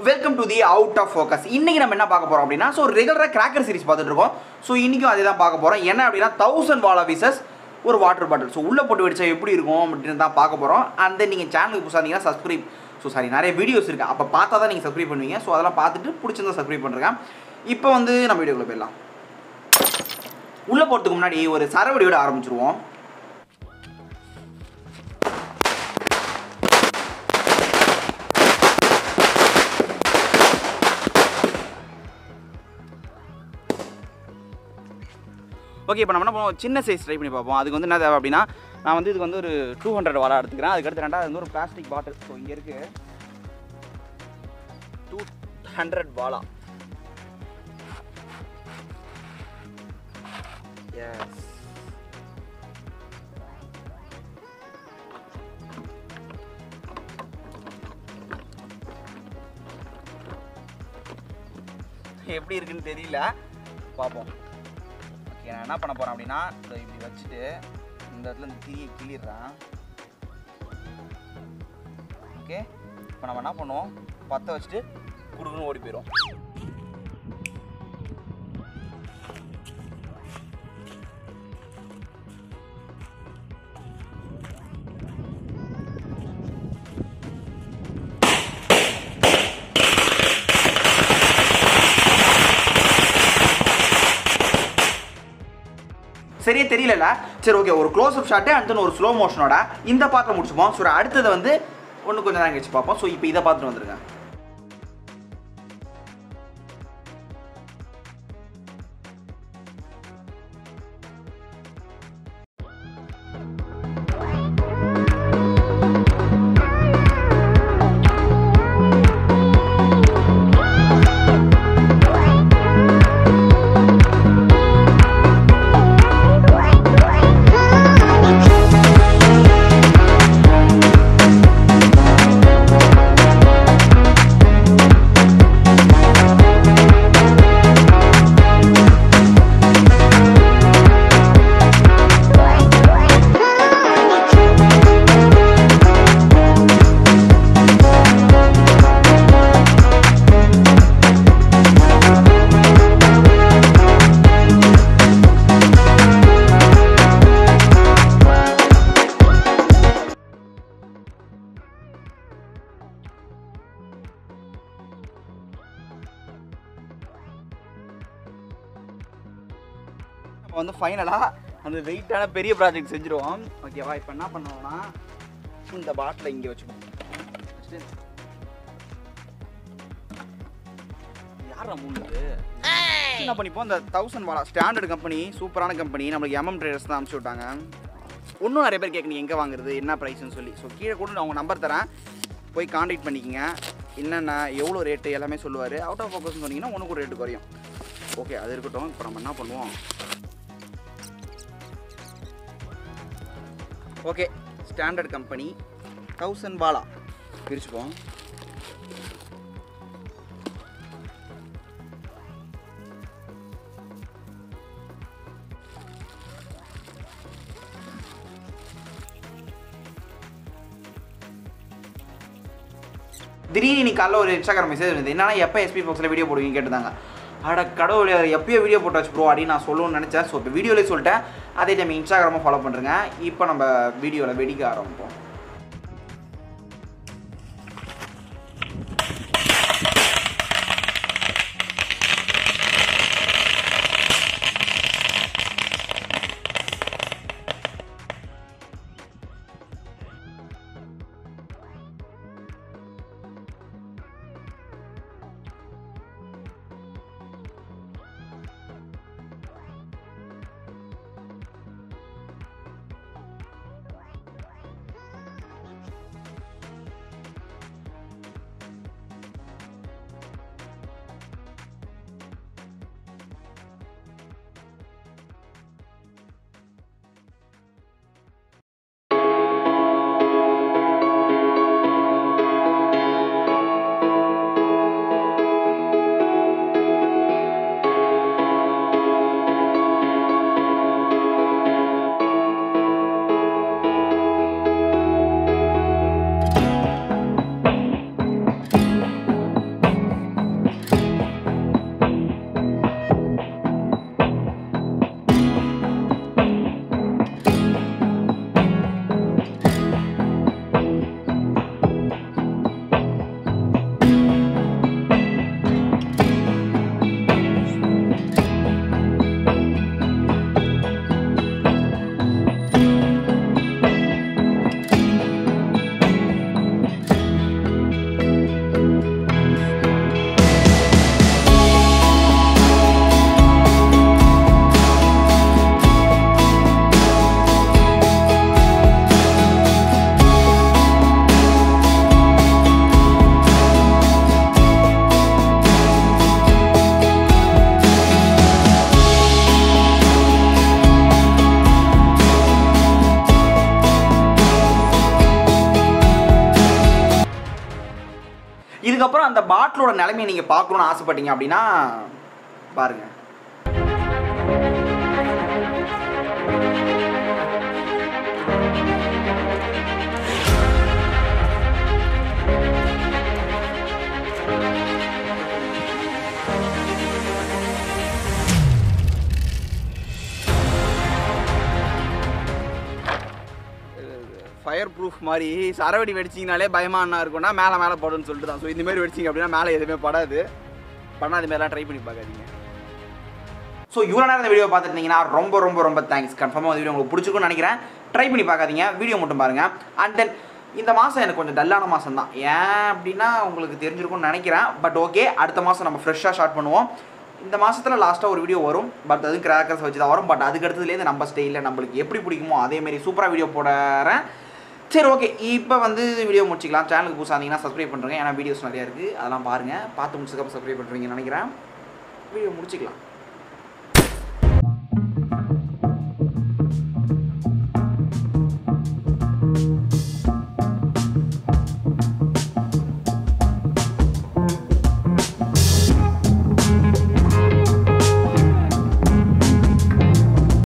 Welcome to the out of focus. இன்னைக்கு நம்ம என்ன பார்க்க போறோம் அப்படின்னா, ஸோ ரெகுலராக கிராக்கர் சீரிஸ் பார்த்துட்டு இருக்கோம். ஸோ இன்னைக்கும் அதே தான் பார்க்க போறோம். என்ன அப்படின்னா 1000 வாலா விசஸ் ஒரு வாட்டர் பாட்டில். ஸோ உள்ள போட்டு வெடிச்சா எப்படி இருக்கும் அப்படின்னு தான் பார்க்க போறோம். அண்ட் தென் நீங்கள் சேனலுக்கு புதுசாக இருந்தீங்கன்னா சப்ஸ்கிரைப், ஸோ சாரி நிறைய வீடியோஸ் இருக்குது, அப்போ பார்த்தா தான் நீங்கள் சப்ஸ்கிரைப் பண்ணுவீங்க. ஸோ அதெல்லாம் பார்த்துட்டு பிடிச்சிருந்தா சப்ஸ்கிரைப் பண்ணுறேன். இப்போ வந்து நம்ம வீடியோக்குள்ளே போயிடலாம். உள்ளே போகிறதுக்கு முன்னாடி ஒரு சரவடியோட ஆரம்பிச்சிருவோம். ஓகே, இப்போ நம்ம என்ன பண்ணுவோம், சின்ன சைஸ் ட்ரை பண்ணி பார்ப்போம். அதுக்கு வந்து என்ன தேவை அப்படின்னா, நான் வந்து இதுக்கு வந்து ஒரு 200 வாலா எடுத்துக்கிறேன். அதுக்கடுத்து ரெண்டாவது வந்து ஒரு பிளாஸ்டிக் பாட்டில். ஸோ இங்கே இருக்குது 200 வாலா. எஸ், எப்படி இருக்குன்னு தெரியல, பார்ப்போம். நான் என்ன பண்ண போகிறேன் அப்படின்னா, இப்படி வச்சுட்டு இந்த இடத்துல இந்த திரியை கிளிடுறேன். ஓகே, இப்போ நம்ம என்ன பண்ணுவோம், பற்ற வச்சுட்டு குடுக்குன்னு ஓடி போயிடும். சரியே தெரியல. சரி, ஓகே, ஒரு close up shot and then ஒரு ஸ்லோ மோஷனோட இந்த பாட்டில் முடிச்சுப்போம். ஸோ அடுத்தது வந்து ஒன்று கொஞ்சம் நேரம் கழிச்சு பார்ப்போம். ஸோ இப்போ இதை பார்த்துட்டு வந்துருங்க. நம்ம வந்து ஃபைனலாக அந்த வெயிட்டான பெரிய ப்ராஜெக்ட் செஞ்சுருவோம். ஓகேவா, இப்போ என்ன பண்ணுவோம்னா, இந்த பாட்டில் இங்கே வச்சுப்போம். யார் மூணுது என்ன பண்ணிப்போம், இந்த 1000 வாலா ஸ்டாண்டர்ட் கம்பெனி, சூப்பரான கம்பெனி, நம்மளுக்கு MM ட்ரேடர்ஸ் தான் அனுப்பிச்சி விட்டாங்க. இன்னும் நிறைய பேர் கேட்குறீங்க எங்கே வாங்குறது, என்ன ப்ரைஸ்ன்னு சொல்லி. ஸோ கீழே கூட நான் உங்கள் நம்பர் தரேன், போய் காண்டாக்ட் பண்ணிக்கோங்க. என்னென்ன எவ்வளோ ரேட்டு எல்லாமே சொல்லுவார். அவுட் ஆஃப் ஃபோக்கஸ்ன்னு சொன்னீங்கன்னா ஒன்று கூட ரேட்டு குறையும். ஓகே, அது இருக்கட்டும். இப்போ நம்ம என்ன பண்ணுவோம், ஓகே, ஸ்டாண்டர்ட் கம்பெனி 1000 வாலா பிரிச்சுப்போம். திடீர்னு இன்னைக்கு காலைல ஒரு இன்ஸ்டாகிராம் மெசேஜ் இருந்தது. என்னன்னா, எப்போ SP ஃபோக்ஸில் வீடியோ போடுவீங்க கேட்டுதாங்க. அட கடவுளே, எப்பயோ வீடியோ போட்டு வச்சு ப்ரோ அப்படின்னு நான் சொல்லணும்னு நினச்சேன். ஸோ இப்போ வீடியோலேயே சொல்லிட்டேன். அதே டைம் இன்ஸ்டாகிராமை ஃபாலோ பண்ணுறேங்க. இப்போ நம்ம வீடியோவில் வெடிக்க ஆரம்பிப்போம். அந்த பாட்டிலோட நிலைமையை நீங்கள் பார்க்கணுன்னு ஆசைப்பட்டீங்க அப்படின்னா பாருங்கள். ஃபயர் ப்ரூஃப் மாதிரி சரவெடி வெடிச்சிங்கனாலே பயமாக இருக்கும்னா மேலே படுன்னு சொல்லிட்டு தான். ஸோ இந்தமாரி வெடிச்சிங்க அப்படின்னா மேலே எதுவுமே படாது. பண்ணால் அதுமாரிலாம் ட்ரை பண்ணி பார்க்காதீங்க. ஸோ இவ்வளோ நேரம் இந்த வீடியோ பார்த்துருந்தீங்கன்னா ரொம்ப ரொம்ப ரொம்ப தேங்க்ஸ். கன்ஃபார்மாக இந்த வீடியோ உங்களுக்கு பிடிச்சிருக்குன்னு நினைக்கிறேன். ட்ரை பண்ணி பார்க்காதீங்க, வீடியோ மட்டும் பாருங்கள். அண்ட் தென் இந்த மாதம் எனக்கு கொஞ்சம் டல்லான மாதம் தான். ஏன் அப்படின்னா உங்களுக்கு தெரிஞ்சிருக்கும்னு நினைக்கிறேன். பட் ஓகே, அடுத்த மாதம் நம்ம ஃப்ரெஷ்ஷாக ஸ்டார்ட் பண்ணுவோம். இந்த மாதத்தில் லாஸ்ட்டாக ஒரு வீடியோ வரும். பட் அது கிராக்கர்ஸ் வச்சு தான் வரும். பட் அதுக்கு அடுத்ததுலேருந்து நம்ம ஸ்டைலில் நம்மளுக்கு எப்படி பிடிக்குமோ அதேமாரி சூப்பராக வீடியோ போடுறேன். சரி ஓகே, இப்போ வந்து வீடியோ முடிச்சிக்கலாம். சேனலுக்கு புதுசாக இருந்தீங்கன்னா சப்ஸ்கிரைப் பண்ணுறேன். ஏன்னா வீடியோஸ் நிறையா இருக்குது, அதெல்லாம் பாருங்கள். பார்த்து முடிச்சதுக்கப்புறம் சப்ஸ்கிரைப் பண்ணுறீங்கன்னு நினைக்கிறேன். வீடியோ முடிச்சிக்கலாம்.